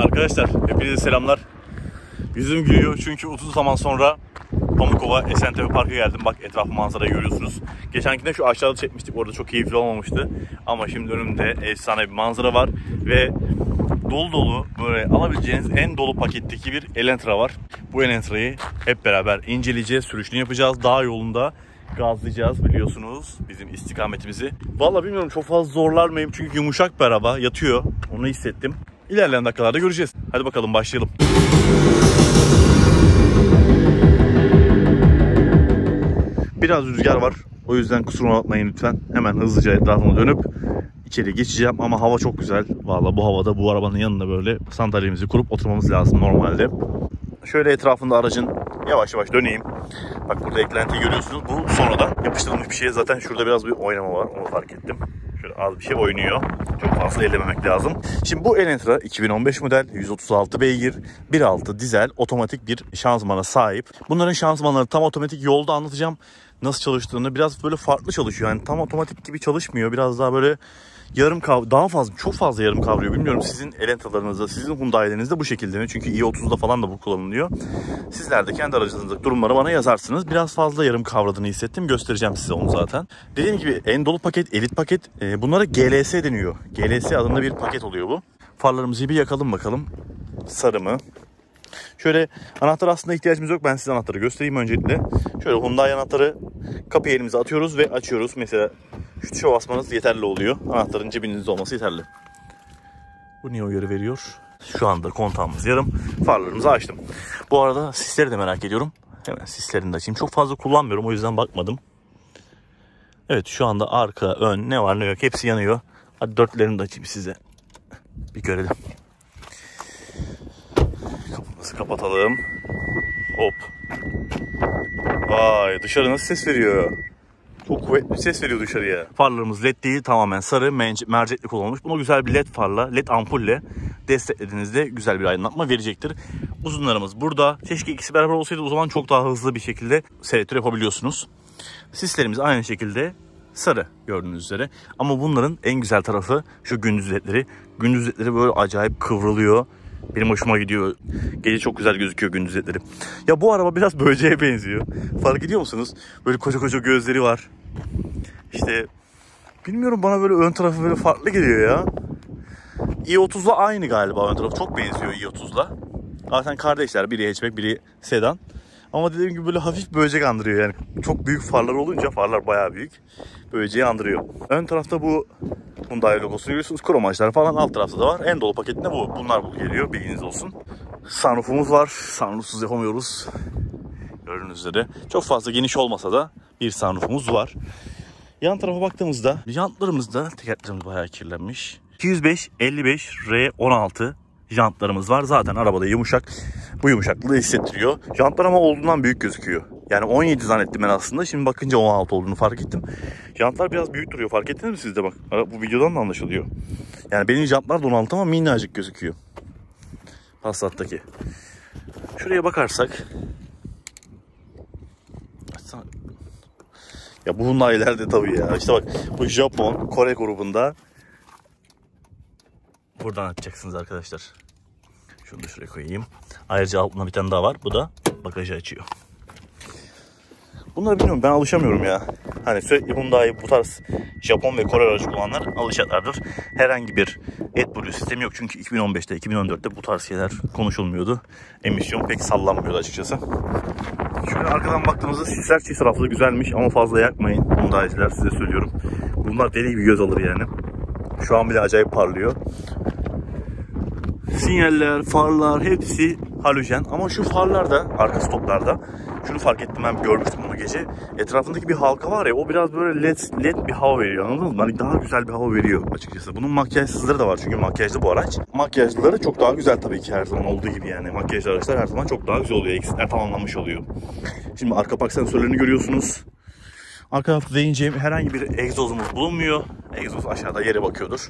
Arkadaşlar hepinize selamlar. Yüzüm gülüyor çünkü uzun zaman sonra Pamukova Esentepe Park'a geldim. Bak etraf manzarayı görüyorsunuz. Geçenkinde şu aşağıda çekmiştik. Orada çok keyifli olmamıştı. Ama şimdi önümde efsane bir manzara var. Ve dolu dolu böyle alabileceğiniz en dolu paketteki bir Elantra var. Bu Elantra'yı hep beraber inceleyeceğiz. Sürüşünü yapacağız. Dağ yolunda gazlayacağız biliyorsunuz bizim istikametimizi. Vallahi bilmiyorum çok fazla zorlar mıyım? Çünkü yumuşak bir araba yatıyor. Onu hissettim. İlerleyen dakikalarda göreceğiz. Hadi bakalım başlayalım. Biraz rüzgar var. O yüzden kusuruma bakmayın lütfen. Hemen hızlıca etrafıma dönüp içeri geçeceğim. Ama hava çok güzel. Vallahi bu havada bu arabanın yanına böyle sandalyemizi kurup oturmamız lazım normalde. Şöyle etrafında aracın yavaş yavaş döneyim. Bak burada eklentiyi görüyorsunuz. Bu sonradan yapıştırılmış bir şey. Zaten şurada biraz bir oynama var. Onu fark ettim. Şöyle az bir şey oynuyor. Çok fazla ellememek lazım. Şimdi bu Elantra 2015 model 136 beygir 1.6 dizel otomatik bir şanzımana sahip. Bunların şanzımanları tam otomatik, yolda anlatacağım nasıl çalıştığını. Biraz böyle farklı çalışıyor. Yani tam otomatik gibi çalışmıyor. Biraz daha böyle yarım daha fazla, çok fazla yarım kavruyor. Bilmiyorum sizin Elantra'larınızda, sizin Hyundai'lerinizde bu şekilde mi? Çünkü i30'da falan da bu kullanılıyor. Sizler de kendi aracınızdaki durumları bana yazarsınız. Biraz fazla yarım kavradığını hissettim. Göstereceğim size onu zaten. Dediğim gibi en dolu paket, elit paket. Bunlara GLS deniyor. GLS adında bir paket oluyor bu. Farlarımızı bir yakalım bakalım. Sarı mı? Şöyle anahtar aslında ihtiyacımız yok. Ben size anahtarı göstereyim öncelikle. Şöyle Hyundai anahtarı kapıyı elimize atıyoruz ve açıyoruz. Mesela şu tuşa basmanız yeterli oluyor. Anahtarın cebinizde olması yeterli. Bu niye uyarı veriyor? Şu anda kontağımız yarım. Farlarımızı açtım. Bu arada sisleri de merak ediyorum. Hemen sislerini de açayım. Çok fazla kullanmıyorum o yüzden bakmadım. Evet şu anda arka, ön ne var ne yok hepsi yanıyor. Hadi dörtlerini de açayım size. Bir görelim. Kapımızı kapatalım. Hop. Vay dışarı nasıl ses veriyor? Çok kuvvetli bir ses veriyor dışarıya. Farlarımız led değil, tamamen sarı mercekli kullanılmış. Bunu güzel bir led farla, led ampulle desteklediğinizde güzel bir aydınlatma verecektir. Uzunlarımız burada. Keşke ikisi beraber olsaydı, o zaman çok daha hızlı bir şekilde selektör yapabiliyorsunuz. Sislerimiz aynı şekilde sarı gördüğünüz üzere. Ama bunların en güzel tarafı şu gündüz ledleri. Gündüz ledleri böyle acayip kıvrılıyor. Benim hoşuma gidiyor. Gece çok güzel gözüküyor gündüz ledleri. Ya bu araba biraz böceğe benziyor. Fark ediyor musunuz? Böyle koca koca gözleri var. İşte bilmiyorum, bana böyle ön tarafı böyle farklı geliyor ya. i30'la aynı galiba ön tarafı. Çok benziyor i30'la. Zaten kardeşler, biri hatchback biri sedan. Ama dediğim gibi böyle hafif böcek andırıyor yani. Çok büyük farlar olunca, farlar bayağı büyük, böceği andırıyor. Ön tarafta bu Hyundai logosunu görüyorsunuz. Kromajlar falan alt tarafta da var. En dolu paketinde bu. Bunlar bu geliyor. Bilginiz olsun. Sunroofumuz var. Sunroofsuz yapamıyoruz. Gördüğünüz üzere. Çok fazla geniş olmasa da bir sunroofumuz var. Yan tarafa baktığımızda jantlarımızda tekerlerimiz bayağı kirlenmiş. 205 55 R16 jantlarımız var. Zaten arabada yumuşak. Bu yumuşaklığı hissettiriyor. Jantlar ama olduğundan büyük gözüküyor. Yani 17 zannettim ben aslında. Şimdi bakınca 16 olduğunu fark ettim. Jantlar biraz büyük duruyor. Fark ettiniz mi siz de bak. Bu videodan da anlaşılıyor. Yani benim jantlar da 16 ama minnacık gözüküyor. Passat'taki. Şuraya bakarsak. Ya bu Hyundai'lerde tabii ya. İşte bak bu Japon, Kore grubunda. Buradan açacaksınız arkadaşlar. Şunu da şuraya koyayım. Ayrıca altında bir tane daha var. Bu da bagajı açıyor. Bunları bilmiyorum, ben alışamıyorum ya. Hani sürekli Hyundai bu tarz Japon ve Kore aracı kullananlar alışacaklardır. Herhangi bir AdBlue sistemi yok. Çünkü 2015'te 2014'te bu tarz şeyler konuşulmuyordu. Emisyon pek sallanmıyordu açıkçası. Şöyle arkadan baktığımızda sisler çift taraflı güzelmiş ama fazla yakmayın Hyundai'ciler, size söylüyorum. Bunlar deli gibi göz alır yani. Şu an bile acayip parlıyor. Sinyaller, farlar hepsi halojen. Ama şu farlarda, arka stoplarda şunu fark ettim, ben görmüştüm bunu gece. Etrafındaki bir halka var ya, o biraz böyle led bir hava veriyor, anladınız mı? Hani daha güzel bir hava veriyor açıkçası. Bunun makyajsızları da var çünkü makyajlı bu araç. Makyajlıları çok daha güzel tabii ki, her zaman olduğu gibi yani. Makyajlı araçlar her zaman çok daha güzel oluyor. Eksikler tamamlanmış oluyor. Şimdi arka park sensörlerini görüyorsunuz. Arka tarafta değineceğim herhangi bir egzozumuz bulunmuyor. Egzoz aşağıda yere bakıyordur.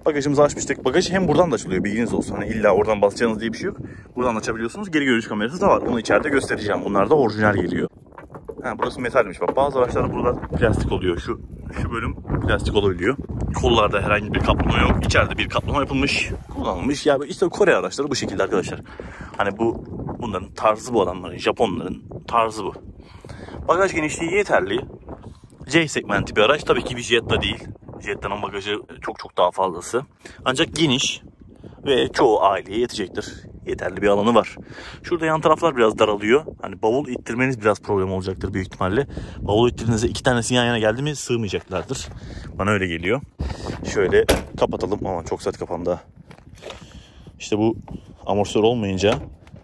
Bagajımızı açmıştık. Bagaj hem buradan da açılıyor, bilginiz olsun. Hani illa oradan basacağınız diye bir şey yok. Buradan açabiliyorsunuz. Geri görüş kamerası da var. Onu içeride göstereceğim. Bunlar da orijinal geliyor. Burası metalmiş. Bak bazı araçlarda burada plastik oluyor. Şu bölüm plastik olabiliyor. Kollarda herhangi bir kaplama yok. İçeride bir kaplama yapılmış, kullanılmış. Ya işte Kore araçları bu şekilde arkadaşlar. Hani bunların tarzı, bu adamların, Japonların tarzı bu. Bagaj genişliği yeterli. C segmenti bir araç. Tabii ki bir Jetta değil. Jetta'nın bagajı çok daha fazlası. Ancak geniş ve çoğu aileye yetecektir. Yeterli bir alanı var. Şurada yan taraflar biraz daralıyor. Hani bavul ittirmeniz biraz problem olacaktır büyük ihtimalle. Bavul ittirdiğinizde 2 tanesi yan yana geldi mi sığmayacaklardır. Bana öyle geliyor. Şöyle kapatalım. Ama çok sert kapandı. İşte bu amortisör olmayınca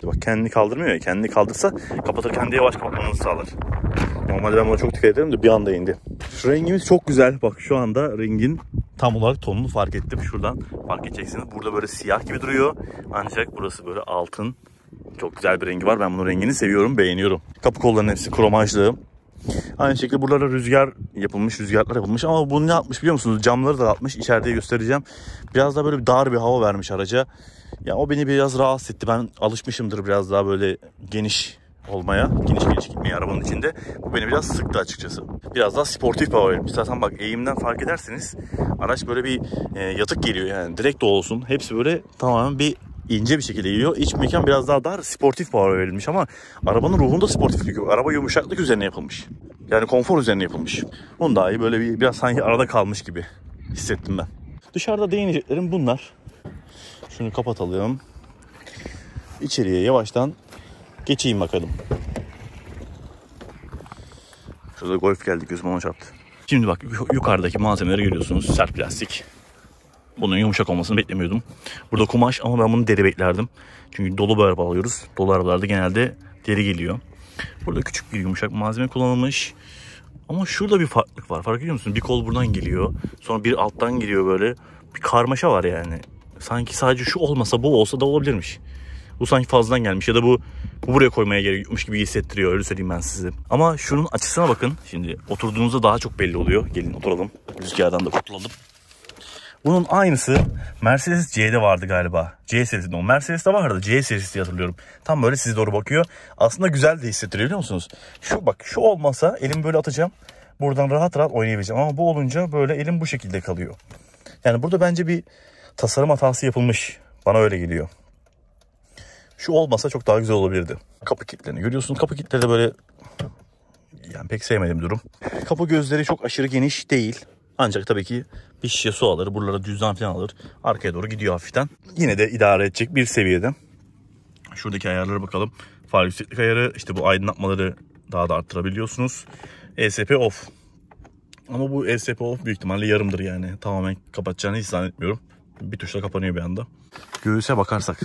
bak kendini kaldırmıyor ya. Kendini kaldırsa kapatırken de yavaş kapatmanızı sağlar. Normalde ben buna çok dikkat ederim de bir anda indi. Şu rengimiz çok güzel. Bak şu anda rengin tam olarak tonunu fark ettim. Şuradan fark edeceksiniz. Burada böyle siyah gibi duruyor. Ancak burası böyle altın. Çok güzel bir rengi var. Ben bunun rengini seviyorum, beğeniyorum. Kapı kollarının hepsi kromajlı. Aynı şekilde buralara rüzgarlar yapılmış. Ama bunu ne yapmış biliyor musunuz? Camları da atmış. İçeride göstereceğim. Biraz daha böyle bir dar bir hava vermiş araca. Ya o beni biraz rahatsız etti. Ben alışmışımdır biraz daha böyle geniş olmaya, geniş gitmeye arabanın içinde. Bu beni biraz sıktı açıkçası. Biraz daha sportif bir hava vermiş. Zaten bak eğimden fark ederseniz araç böyle bir yatık geliyor yani. Direkt de olsun. Hepsi böyle tamamen bir ince bir şekilde geliyor. İç mekan biraz daha dar, sportif bir hava verilmiş ama arabanın ruhunda sportiflik yok. Araba yumuşaklık üzerine yapılmış. Yani konfor üzerine yapılmış. Bunun daha iyi böyle biraz sanki arada kalmış gibi hissettim ben. Dışarıda değineceklerim bunlar. Şunu kapatalım. İçeriye yavaştan geçeyim bakalım. Şurada Golf geldi, gözüm ona çarptı. Şimdi bak yukarıdaki malzemeleri görüyorsunuz. Sert plastik. Bunun yumuşak olmasını beklemiyordum. Burada kumaş ama ben bunu deri beklerdim. Çünkü dolu bir araba alıyoruz. Dolu arabalarda genelde deri geliyor. Burada küçük bir yumuşak malzeme kullanılmış. Ama şurada bir farklılık var. Fark ediyor musun? Bir kol buradan geliyor. Sonra bir alttan geliyor böyle. Bir karmaşa var yani. Sanki sadece şu olmasa bu olsa da olabilirmiş. Bu sanki fazladan gelmiş ya da bu buraya koymaya gerekiyormuş gibi hissettiriyor. Öyle söyleyeyim ben size. Ama şunun açısına bakın. Şimdi oturduğunuzda daha çok belli oluyor. Gelin oturalım. Rüzgardan da kurtulalım. Bunun aynısı Mercedes C'de vardı galiba. C serisinde o. Mercedes'te vardı. C serisi diye hatırlıyorum. Tam böyle size doğru bakıyor. Aslında güzel de hissettiriyor biliyor musunuz? Şu olmasa elim böyle atacağım. Buradan rahat oynayabileceğim. Ama bu olunca böyle elim bu şekilde kalıyor. Yani burada bence bir tasarım hatası yapılmış. Bana öyle geliyor. Şu olmasa çok daha güzel olabilirdi. Kapı kilitlerini görüyorsunuz. Kapı kilitleri de böyle yani pek sevmediğim durum. Kapı gözleri çok aşırı geniş değil. Ancak tabii ki bir şişe su alır. Buralara cüzdan falan alır. Arkaya doğru gidiyor hafiften. Yine de idare edecek bir seviyede. Şuradaki ayarlara bakalım. Far yükseklik ayarı. İşte bu aydınlatmaları daha da arttırabiliyorsunuz. ESP off. Ama bu ESP off büyük ihtimalle yarımdır yani. Tamamen kapatacağını hiç zannetmiyorum. Bir tuşla kapanıyor bir anda. Göğüse bakarsak.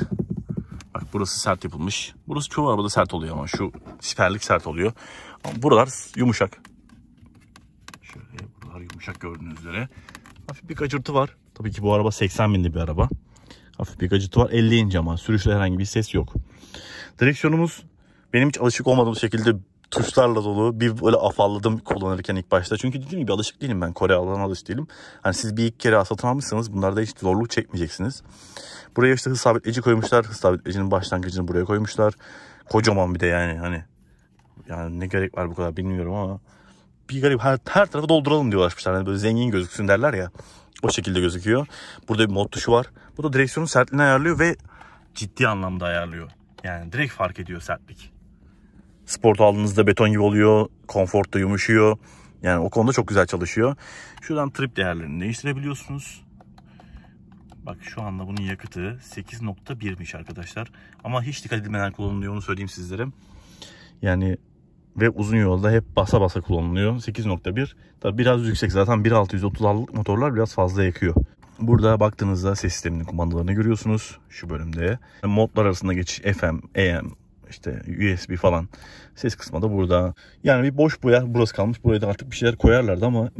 Bak burası sert yapılmış. Burası çoğu arabada sert oluyor ama şu siperlik sert oluyor. Ama buralar yumuşak. Şöyle buralar yumuşak gördüğünüz üzere. Hafif bir gacırtı var. Tabii ki bu araba 80 binli bir araba. Hafif bir gacırtı var. 50 inç ama sürüşte herhangi bir ses yok. Direksiyonumuz benim hiç alışık olmadığım şekilde tuşlarla dolu. Bir böyle afalladım kullanırken ilk başta. Çünkü dediğim gibi alışık değilim ben. Kore alanına alışık değilim. Hani siz bir iki kere satın almışsanız bunlarda hiç zorluk çekmeyeceksiniz. Buraya işte hız sabitleyici koymuşlar. Hız sabitlecinin başlangıcını buraya koymuşlar. Kocaman bir de yani yani ne gerek var bu kadar bilmiyorum ama bir garip her tarafı dolduralım diye uğraşmışlar. Yani böyle zengin gözüksün derler ya. O şekilde gözüküyor. Burada bir mod tuşu var. Bu da direksiyonun sertliğini ayarlıyor ve ciddi anlamda ayarlıyor. Yani direkt fark ediyor sertlik. Sport aldığınızda beton gibi oluyor. Konforta yumuşuyor. Yani o konuda çok güzel çalışıyor. Şuradan trip değerlerini değiştirebiliyorsunuz. Bak şu anda bunun yakıtı 8.1'miş arkadaşlar. Ama hiç dikkat edilmeden kullanılıyor, onu söyleyeyim sizlere. Yani ve uzun yolda hep basa basa kullanılıyor. 8.1. Tabii biraz yüksek. Zaten 1.630'lık motorlar biraz fazla yakıyor. Burada baktığınızda ses sisteminin kumandalarını görüyorsunuz. Şu bölümde. Modlar arasında geçiş FM, AM, işte USB falan. Ses kısmı da burada. Yani bir boş bu yer burası kalmış. Buraya da artık bir şeyler koyarlardı ama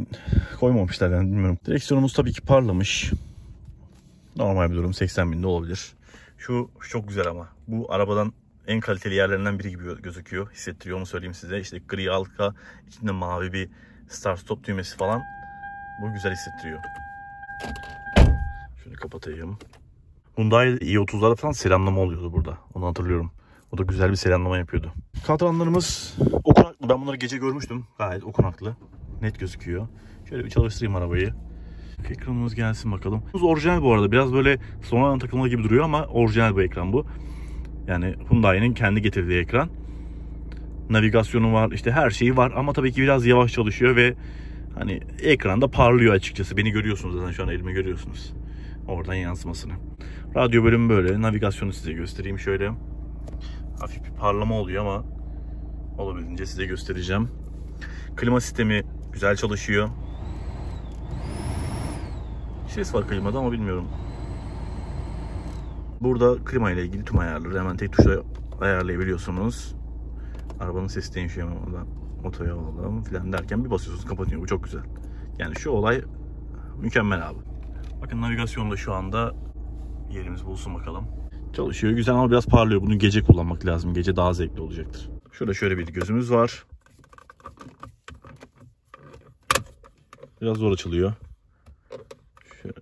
koymamışlar yani bilmiyorum. Direksiyonumuz tabii ki parlamış. Normal bir durum. 80 binde olabilir. Şu çok güzel ama. Bu arabadan en kaliteli yerlerinden biri gibi gözüküyor. Hissettiriyor, onu söyleyeyim size. İşte gri halka, içinde mavi bir start stop düğmesi falan. Bu güzel hissettiriyor. Şunu kapatayım. Hyundai i30'larda falan selamlama oluyordu burada. Onu hatırlıyorum. O da güzel bir selamlama yapıyordu. Kadranlarımız okunaklı. Ben bunları gece görmüştüm. Gayet okunaklı. Net gözüküyor. Şöyle bir çalıştırayım arabayı. Ekranımız gelsin bakalım. Orijinal bu arada. Biraz böyle sonradan takılma gibi duruyor ama orijinal bu ekran bu. Yani Hyundai'nin kendi getirdiği ekran. Navigasyonu var, işte her şeyi var ama tabii ki biraz yavaş çalışıyor ve hani ekranda parlıyor açıkçası. Beni görüyorsunuz zaten, şu an elimi görüyorsunuz. Oradan yansımasını. Radyo bölümü böyle. Navigasyonu size göstereyim şöyle. Hafif bir parlama oluyor ama olabildiğince size göstereceğim. Klima sistemi güzel çalışıyor. Ses var klimada ama bilmiyorum. Burada klima ile ilgili tüm ayarları hemen tek tuşla ayarlayabiliyorsunuz. Arabanın sesi değişiyor ama orada otoya alalım filan derken bir basıyorsunuz kapatıyor. Bu çok güzel. Yani şu olay mükemmel abi. Bakın navigasyonda şu anda yerimiz bulsun bakalım. Çalışıyor güzel ama biraz parlıyor. Bunu gece kullanmak lazım. Gece daha zevkli olacaktır. Şurada şöyle bir gözümüz var. Biraz zor açılıyor. Şöyle.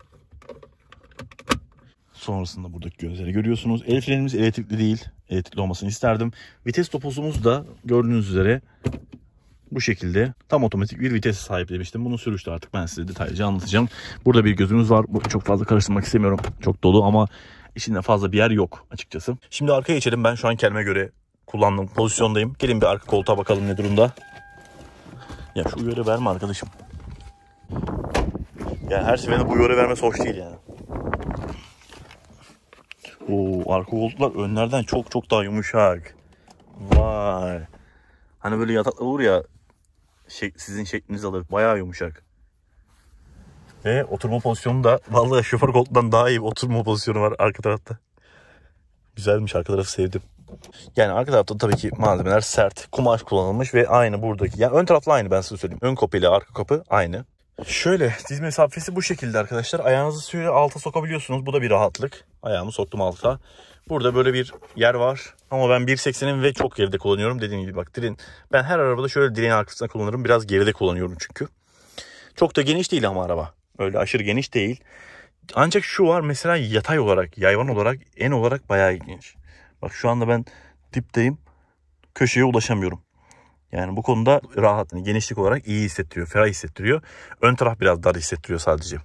Sonrasında buradaki gözleri görüyorsunuz. El frenimiz elektrikli değil. Elektrikli olmasını isterdim. Vites topuzumuz da gördüğünüz üzere bu şekilde tam otomatik bir vites sahip demiştim. Bunun sürüşte artık ben size detaylıca anlatacağım. Burada bir gözümüz var. Çok fazla karıştırmak istemiyorum. Çok dolu ama içinde fazla bir yer yok açıkçası. Şimdi arkaya geçelim. Ben şu an kendime göre kullandığım pozisyondayım. Gelin bir arka koltuğa bakalım ne durumda. Ya şu uyarı verme arkadaşım. Yani her seferinde bu uyarı vermesi hoş değil yani. Oo, arka koltuklar önlerden çok daha yumuşak. Vay. Hani böyle yataklar olur ya, sizin şeklinizi alır. Bayağı yumuşak. Ve oturma pozisyonu da vallahi şoför koltuğundan daha iyi bir oturma pozisyonu var arka tarafta. Güzelmiş, arka tarafı sevdim. Yani arka tarafta tabii ki malzemeler sert, kumaş kullanılmış ve aynı buradaki. Yani ön tarafla aynı, ben size söyleyeyim. Ön kapı ile arka kapı aynı. Şöyle diz mesafesi bu şekilde arkadaşlar. Ayağınızı şöyle alta sokabiliyorsunuz. Bu da bir rahatlık. Ayağımı soktum alta. Burada böyle bir yer var. Ama ben 1.80'im ve çok geride kullanıyorum. Dediğim gibi bak, ben her arabada şöyle direğin arkasında kullanırım. Biraz geride kullanıyorum çünkü. Çok da geniş değil ama araba. Öyle aşırı geniş değil. Ancak şu var mesela, yatay olarak, yayvan olarak, en olarak bayağı geniş. Bak şu anda ben dipteyim. Köşeye ulaşamıyorum. Yani bu konuda rahat, genişlik olarak iyi hissettiriyor, ferah hissettiriyor. Ön taraf biraz dar hissettiriyor sadece.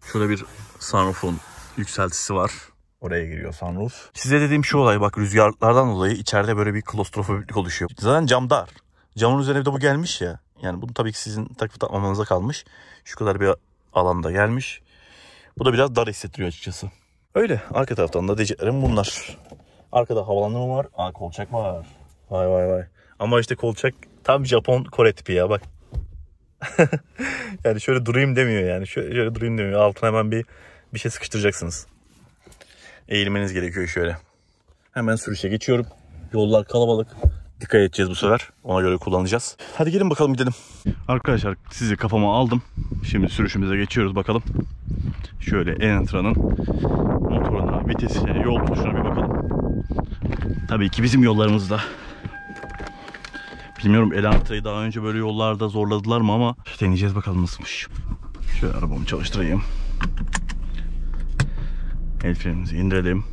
Şurada bir sunroof'un yükseltisi var. Oraya giriyor sunroof. Size dediğim şu olay, bak rüzgarlardan dolayı içeride böyle bir klostrofobiklik oluşuyor. Zaten cam dar. Camın üzerine bir de bu gelmiş ya. Yani bunu tabii ki sizin takıp takmamanıza kalmış. Şu kadar bir alanda gelmiş. Bu da biraz dar hissettiriyor açıkçası. Öyle. Arka taraftan da diyeceklerim bunlar. Arkada havalandırma var. Aa, kolçak var. Vay. Ama işte kolçak tam Japon Kore tipi ya, bak. Yani şöyle durayım demiyor yani. Şöyle durayım demiyor. Altına hemen bir şey sıkıştıracaksınız. Eğilmeniz gerekiyor şöyle. Hemen sürüşe geçiyorum. Yollar kalabalık. Dikkat edeceğiz bu sefer. Ona göre kullanacağız. Hadi gelin bakalım gidelim. Arkadaşlar sizi kafama aldım. Şimdi sürüşümüze geçiyoruz bakalım. Şöyle Elantra'nın motoruna, vitesine, yol tutuşuna bir bakalım. Tabii ki bizim yollarımızda. Bilmiyorum Elantra'yı daha önce böyle yollarda zorladılar mı ama deneyeceğiz bakalım nasılmış. Şöyle arabamı çalıştırayım. El frenimizi indirelim.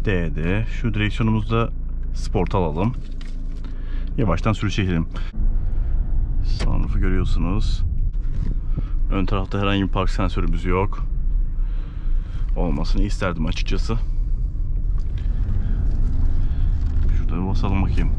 D'de şu direksiyonumuzda sport alalım. Yavaştan sürüşe gidelim. Sunroof'u görüyorsunuz. Ön tarafta herhangi bir park sensörümüz yok. Olmasını isterdim açıkçası. Şurada bir basalım bakayım.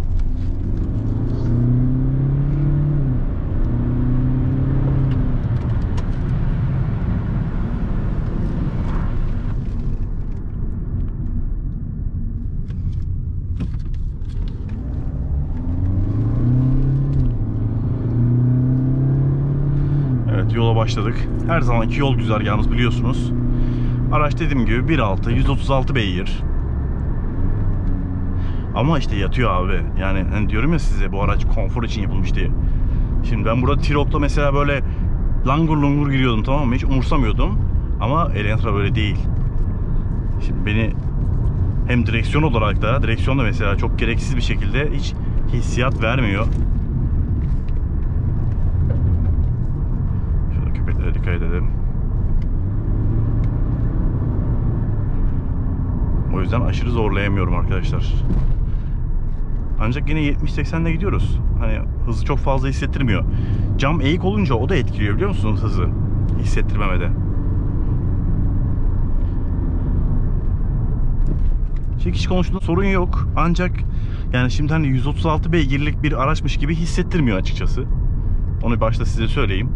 Evet, yola başladık. Her zamanki yol güzergahımız biliyorsunuz. Araç dediğim gibi 1.6 136 beygir. Ama işte yatıyor abi. Yani hani diyorum ya size, bu araç konfor için yapılmış diye. Şimdi ben burada T-Roc'ta mesela böyle langur lungur giriyordum, tamam mı? Hiç umursamıyordum. Ama Elantra böyle değil. Şimdi beni hem direksiyon olarak da, direksiyon da mesela çok gereksiz bir şekilde hiç hissiyat vermiyor. Şurada köpeklere dikkat edelim. O yüzden aşırı zorlayamıyorum arkadaşlar. Ancak yine 70-80'de gidiyoruz. Hani hızı çok fazla hissettirmiyor. Cam eğik olunca o da etkiliyor biliyor musunuz hızı? Hissettirmemede. Çekiş konusunda sorun yok. Ancak yani şimdi hani 136 beygirlik bir araçmış gibi hissettirmiyor açıkçası. Onu başta size söyleyeyim.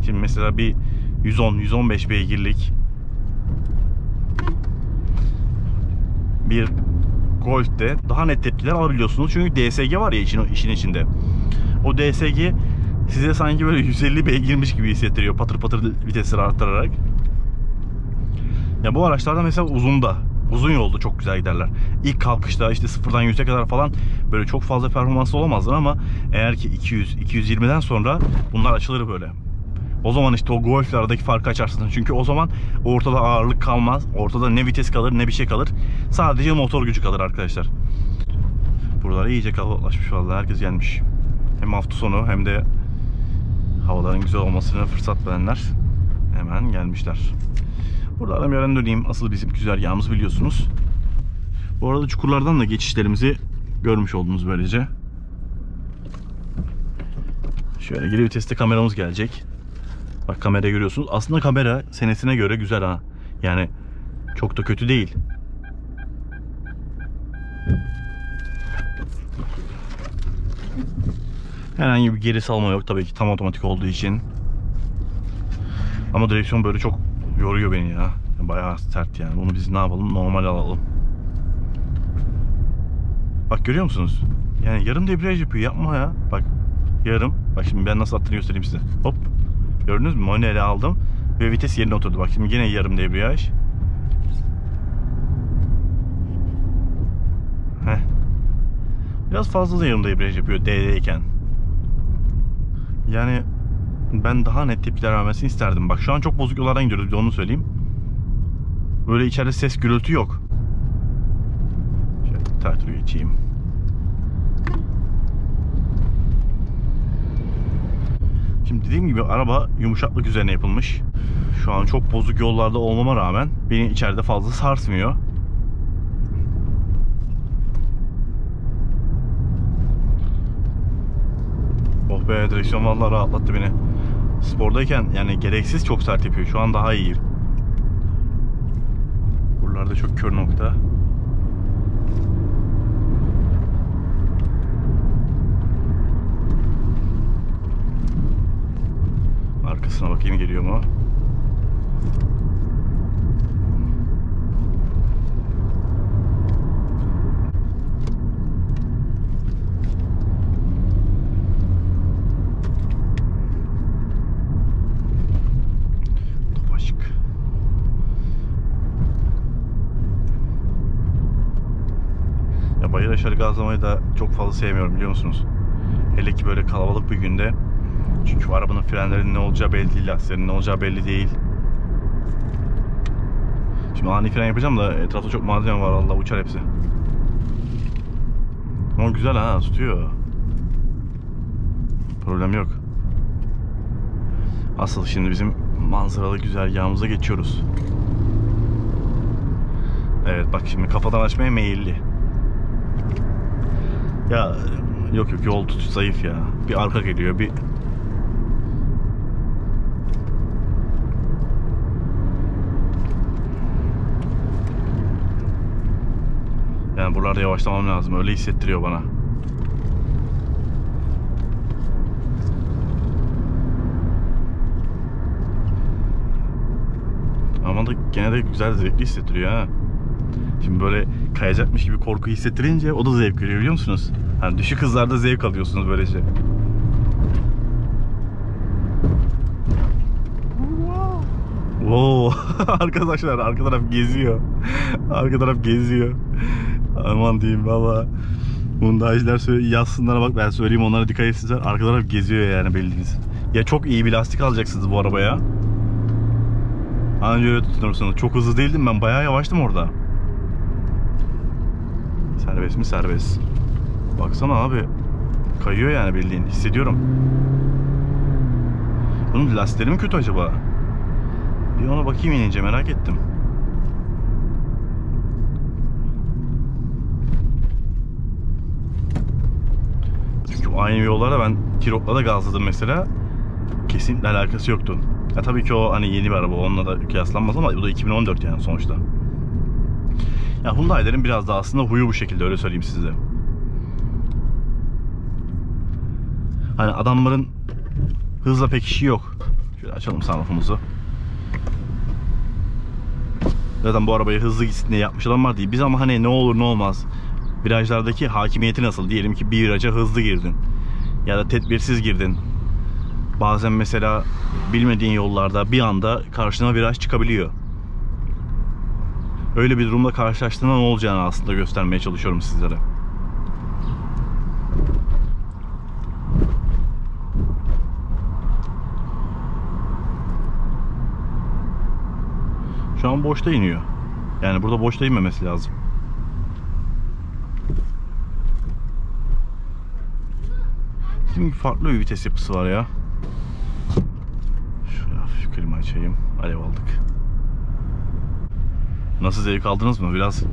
Şimdi mesela bir 110-115 beygirlik bir Golf'te daha net tepkiler alabiliyorsunuz. Çünkü DSG var ya işin içinde. O DSG size sanki böyle 150 beygirmiş gibi hissettiriyor patır patır vitesleri arttırarak. Ya bu araçlarda mesela uzun yolda çok güzel giderler. İlk kalkışta işte sıfırdan 100'e kadar falan böyle çok fazla performanslı olamazlar ama eğer ki 200-220'den sonra bunlar açılır böyle. O zaman işte o Golf'le aradaki farkı açarsınız. Çünkü o zaman ortada ağırlık kalmaz. Ortada ne vites kalır ne bir şey kalır. Sadece motor gücü kalır arkadaşlar. Buralar iyice kalabalıklaşmış vallahi. Herkes gelmiş. Hem hafta sonu hem de havaların güzel olmasına fırsat verenler hemen gelmişler. Burada aramıyorum döneyim. Asıl bizim güzergahımız biliyorsunuz. Bu arada çukurlardan da geçişlerimizi görmüş oldunuz böylece. Şöyle geri viteste kameramız gelecek. Bak kamera görüyorsunuz. Aslında kamera senesine göre güzel ha. Yani çok da kötü değil. Herhangi bir geri salma yok tabii ki tam otomatik olduğu için. Ama direksiyon böyle çok yoruyor beni ya. Bayağı sert yani. Bunu biz ne yapalım? Normal alalım. Bak görüyor musunuz? Yani yarım debriyaj yapıyor. Yapma ya. Bak yarım. Bak şimdi ben nasıl attığını göstereyim size. Hop. Gördünüz mü? Manuel'e aldım. Ve vites yerine oturdu. Bak şimdi yine yarım debriyaj. Heh. Biraz fazla da yarım debriyaj yapıyor D'deyken. Yani ben daha net tepkiler vermesini isterdim. Bak şu an çok bozuk yollardan gidiyoruz. Bir de onu söyleyeyim. Böyle içeride ses gürültü yok. Şöyle traktörü geçeyim. Şimdi dediğim gibi araba yumuşaklık üzerine yapılmış. Şu an çok bozuk yollarda olmama rağmen beni içeride fazla sarsmıyor. Oh be, direksiyon vallahi rahatlattı beni. Spordayken yani gereksiz çok sert yapıyor. Şu an daha iyi. Buralarda çok kör nokta. Arkasına bakayım geliyor mu? Topaşık. Ya bayır aşağı gazlamayı da çok fazla sevmiyorum biliyor musunuz? Hele ki böyle kalabalık bir günde. Çünkü arabanın frenlerinin ne olacağı belli değil, lastiklerin ne olacağı belli değil. Şimdi ani fren yapacağım da etrafta çok malzeme var, Allah uçar hepsi. Ama güzel ha, tutuyor. Problem yok. Asıl şimdi bizim manzaralı güzergahımıza geçiyoruz. Evet bak şimdi kafadan açmaya meyilli. Ya yok yol tutuş zayıf ya. Bir arka geliyor bir... Yani buralarda yavaşlamam lazım. Öyle hissettiriyor bana. Ama da gene de güzel, zevkli hissettiriyor ha. Şimdi böyle kayacakmış gibi korku hissettirince o da zevk veriyor biliyor musunuz? Yani düşük hızlarda zevk alıyorsunuz böylece. Wow. Arkadaşlar arka taraf geziyor. Arka taraf geziyor. Aman diyeyim valla. Hyundai'ciler yazsınlar, bak ben söyleyeyim, onlara dikkat etsinler. Arka taraf geziyor yani bildiğiniz. Ya çok iyi bir lastik alacaksınız bu arabaya. Anca öyle tutunursunuz. Çok hızlı değildim ben, bayağı yavaştım orada. Serbest mi? Serbest. Baksana abi. Kayıyor yani bildiğin. Hissediyorum. Bunun lastikleri mi kötü acaba? Bir ona bakayım inince, merak ettim. aynı yollarda ben T-Roc'la da gazladım mesela. Kesinlikle alakası yoktu. Ya tabii ki o hani yeni bir araba, onunla da kıyaslanmaz ama bu da 2014 yani sonuçta. Ya Hyundai'lerin biraz da aslında huyu bu şekilde, öyle söyleyeyim size. Hani adamların hızla pek işi yok. Şöyle açalım sunroofumuzu. Zaten bu arabayı hızlı gitsin diye yapmış adamlar değil. Biz ama hani ne olur ne olmaz. Virajlardaki hakimiyeti nasıl? Diyelim ki bir viraja hızlı girdin. Ya da tedbirsiz girdin. Bazen mesela bilmediğin yollarda bir anda karşına viraj çıkabiliyor. Öyle bir durumla karşılaştığında ne olacağını aslında göstermeye çalışıyorum sizlere. Şu an boşta iniyor. Yani burada boşta inmemesi lazım. Şimdi farklı bir vites yapısı var ya. Şöyle hafif klima açayım. Alev aldık. Nasıl, zevk aldınız mı? Biraz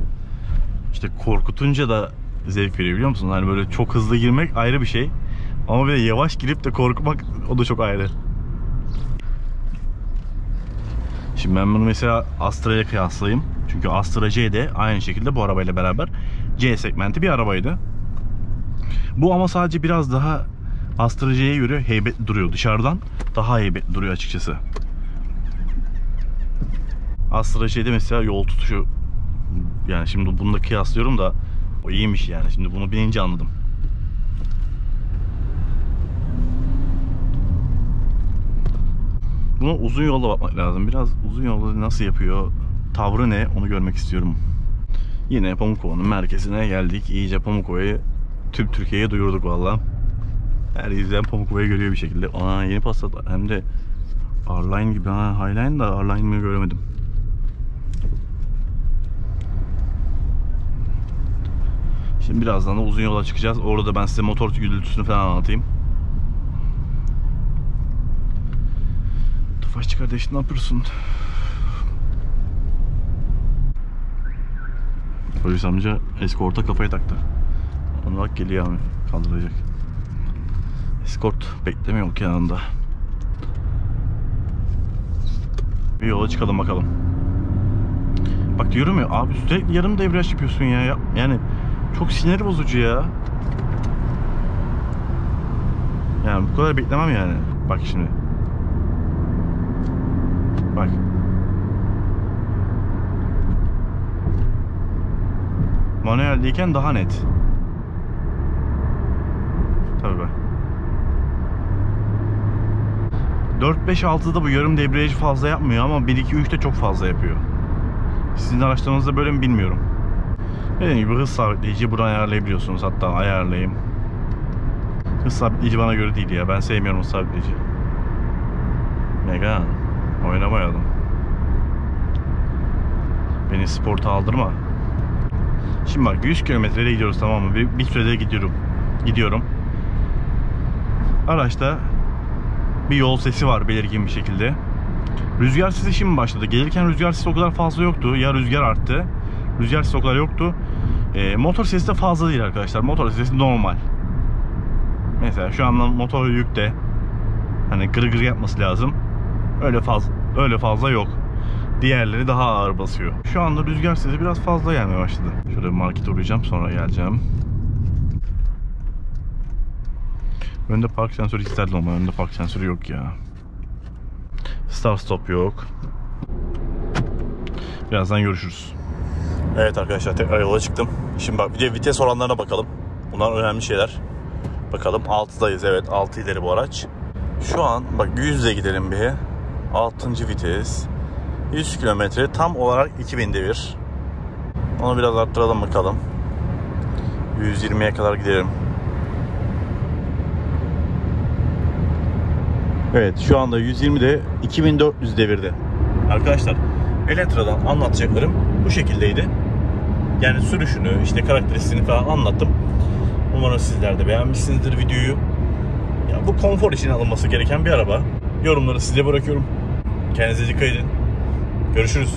işte korkutunca da zevk veriyor, biliyor musunuz? Hani böyle çok hızlı girmek ayrı bir şey. Ama böyle yavaş girip de korkmak, o da çok ayrı. Şimdi ben bunu mesela Astra'ya kıyaslayayım. Çünkü Astra C de aynı şekilde bu arabayla beraber C segmenti bir arabaydı. Bu ama sadece biraz daha Astra C'ye göre heybetli duruyor. Dışarıdan daha heybetli duruyor açıkçası. Astra C'de mesela yol tutuşu, yani şimdi bunu da kıyaslıyorum da o iyiymiş yani. Şimdi bunu binince anladım. Buna uzun yolda bakmak lazım. Biraz uzun yolda nasıl yapıyor, tavrı ne, onu görmek istiyorum. Yine Pamukova'nın merkezine geldik. İyice Pamukova'yı tüm Türkiye'ye duyurduk valla. Her izleyen Pamukova'yı görüyor bir şekilde. Aa, yeni Passat, hem de R-Line gibi. Ha, Highline da R-Line mi göremedim. Şimdi birazdan da uzun yola çıkacağız. Orada ben size motor gürültüsünü falan anlatayım. Tofaşçı kardeş, ne yapıyorsun? Polis amca Escort'a kafayı taktı. Ona bak, geliyor abi, kaldıracak. Escort beklemiyor ki yanında. Bir yola çıkalım bakalım. Bak diyorum ya abi, sürekli yarım debriyaj yapıyorsun ya. Yani çok sinir bozucu ya. Yani bu kadar beklemem yani. Bak şimdi. Bak. Manueldeyken daha net. Tabii bak. 4-5-6'da bu yarım debriyajı fazla yapmıyor ama 1-2-3'te çok fazla yapıyor. Sizin araçlarınızda böyle mi bilmiyorum. Dediğim gibi hız sabitleyici buradan ayarlayabiliyorsunuz. Hatta ayarlayayım. Hız sabitleyici bana göre değil ya. Ben sevmiyorum hız sabitleyici. Megan, oynamayalım. Beni sporta aldırma. Şimdi bak, 100 kilometrede gidiyoruz, tamam mı? Bir sürede gidiyorum. Araçta bir yol sesi var belirgin bir şekilde. Rüzgar sesi şimdi başladı. Gelirken rüzgar sesi o kadar fazla yoktu. Ya rüzgar arttı. Rüzgar sesi o kadar yoktu. Motor sesi de fazla değil arkadaşlar. Motor sesi normal. Mesela şu anda motor yükte. Hani gır gır yapması lazım. Öyle fazla yok. Diğerleri daha ağır basıyor. Şu anda rüzgar sesi biraz fazla gelmeye başladı. Şöyle bir markete uğrayacağım, sonra geleceğim. Önde park sensörü isterdim ama önde park sensörü yok ya. Start stop yok. Birazdan görüşürüz. Evet arkadaşlar, tekrar yola çıktım. Şimdi bak, bir de vites oranlarına bakalım. Bunlar önemli şeyler. Bakalım, 6'dayız. Evet, 6 ileri bu araç. Şu an bak, 100'le gidelim bir. 6. vites. 100 kilometre tam olarak 2000 devir. Onu biraz arttıralım bakalım. 120'ye kadar gidelim. Evet, şu anda 120'de 2400 devirde. Arkadaşlar, Elentra'dan anlatacaklarım bu şekildeydi. Yani sürüşünü, işte karakteristiğini falan anlattım. Umarım sizler de beğenmişsinizdir videoyu. Ya, bu konfor için alınması gereken bir araba. Yorumları size bırakıyorum. Kendinize dikkat edin. Görüşürüz.